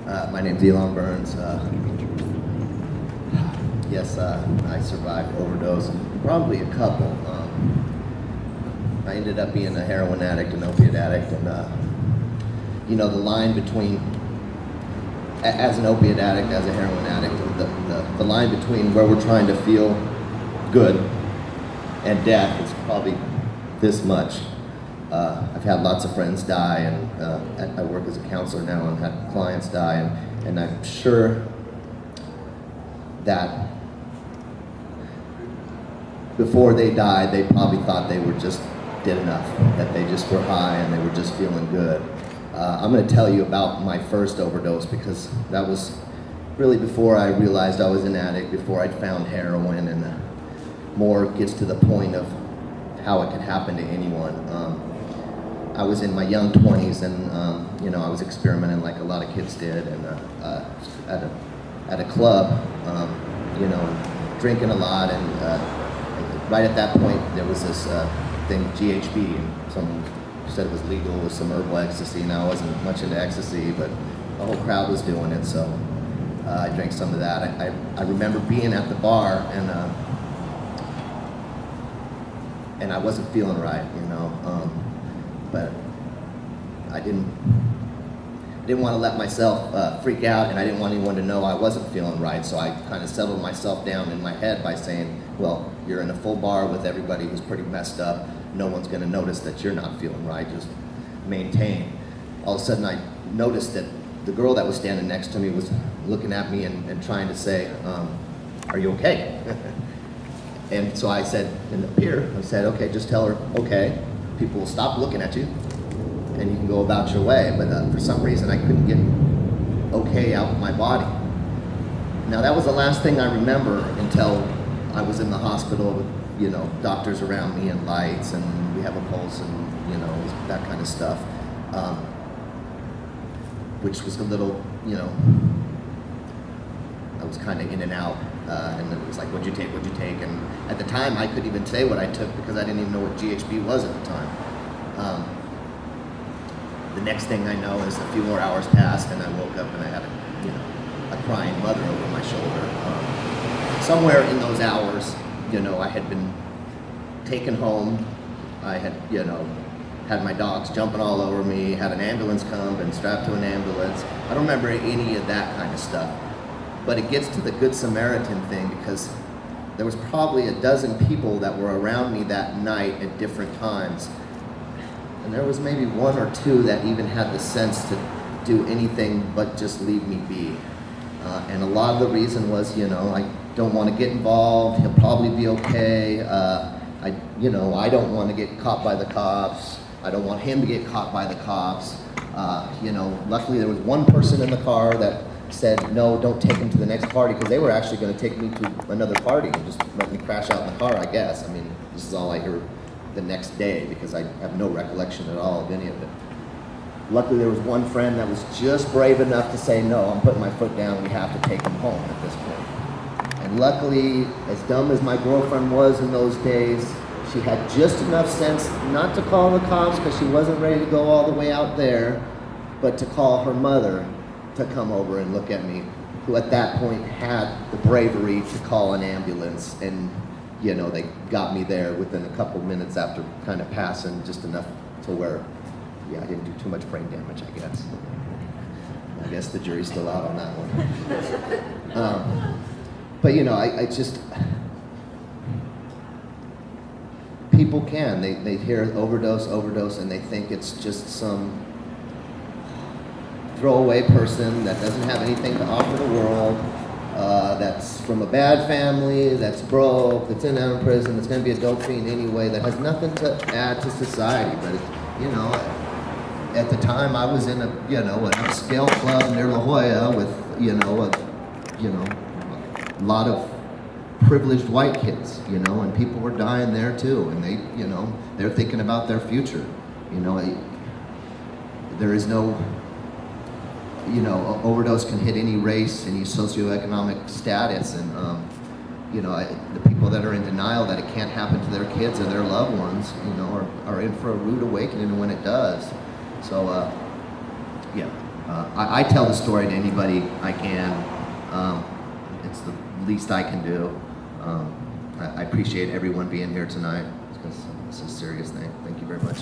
My name's Elon Burns. Yes, I survived overdose, probably a couple. I ended up being a heroin addict, an opiate addict, and the line between, as an opiate addict, as a heroin addict, the line between where we're trying to feel good and death is probably this much. I've had lots of friends die, and I work as a counselor now and had clients die, and I'm sure that before they died, they probably thought they were just did enough, that they just were high and they were just feeling good. I'm going to tell you about my first overdose because that was really before I realized I was an addict, before I'd found heroin, and more gets to the point of how it could happen to anyone. I was in my young 20s, and I was experimenting like a lot of kids did, and at a club, drinking a lot, and right at that point there was this thing, GHB, and someone said it was legal with some herbal ecstasy. Now I wasn't much into ecstasy, but the whole crowd was doing it, so I drank some of that. I remember being at the bar, and I wasn't feeling right, but I didn't want to let myself freak out, and I didn't want anyone to know I wasn't feeling right, so I kind of settled myself down in my head by saying, well, you're in a full bar with everybody who's pretty messed up. No one's going to notice that you're not feeling right. Just maintain. All of a sudden, I noticed that the girl that was standing next to me was looking at me and trying to say, are you okay? And so I said, in the peer, I said, okay, just tell her, okay. People will stop looking at you, and you can go about your way. But for some reason, I couldn't get okay out of my body. Now, that was the last thing I remember until I was in the hospital with, doctors around me and lights, and we have a pulse and, that kind of stuff, which was a little, I was kind of in and out, and it was like, what'd you take, and at the time I couldn't even say what I took because I didn't even know what GHB was at the time. The next thing I know is a few more hours passed, and I woke up and I had a crying mother over my shoulder. Somewhere in those hours, I had been taken home. I had, had my dogs jumping all over me, had an ambulance come, been strapped to an ambulance. I don't remember any of that kind of stuff. But it gets to the Good Samaritan thing because there was probably a dozen people that were around me that night at different times. And there was maybe one or two that even had the sense to do anything but just leave me be. And a lot of the reason was, I don't want to get involved, he'll probably be okay. I don't want to get caught by the cops. I don't want him to get caught by the cops. Luckily there was one person in the car that said, no, don't take him to the next party, because they were actually going to take me to another party and just let me crash out in the car, I guess. I mean, this is all I heard the next day because I have no recollection at all of any of it. Luckily there was one friend that was just brave enough to say, no, I'm putting my foot down, we have to take him home at this point. And luckily, as dumb as my girlfriend was in those days, she had just enough sense not to call the cops because she wasn't ready to go all the way out there, but to call her mother to come over and look at me, who at that point had the bravery to call an ambulance, and they got me there within a couple minutes after kind of passing, just enough to where, I didn't do too much brain damage, I guess. I guess the jury's still out on that one. But I just, people they hear overdose, and they think it's just some throwaway person that doesn't have anything to offer the world, that's from a bad family, that's broke, that's in and out of prison, that's going to be a dope fiend anyway, that has nothing to add to society. But at the time I was in an upscale club near La Jolla with a lot of privileged white kids, and people were dying there too, and they're thinking about their future. There is no, overdose can hit any race, any socioeconomic status, and the people that are in denial that it can't happen to their kids or their loved ones, are in for a rude awakening when it does. So, yeah. I tell the story to anybody I can. It's the least I can do. I appreciate everyone being here tonight because it's a serious thing. Thank you very much.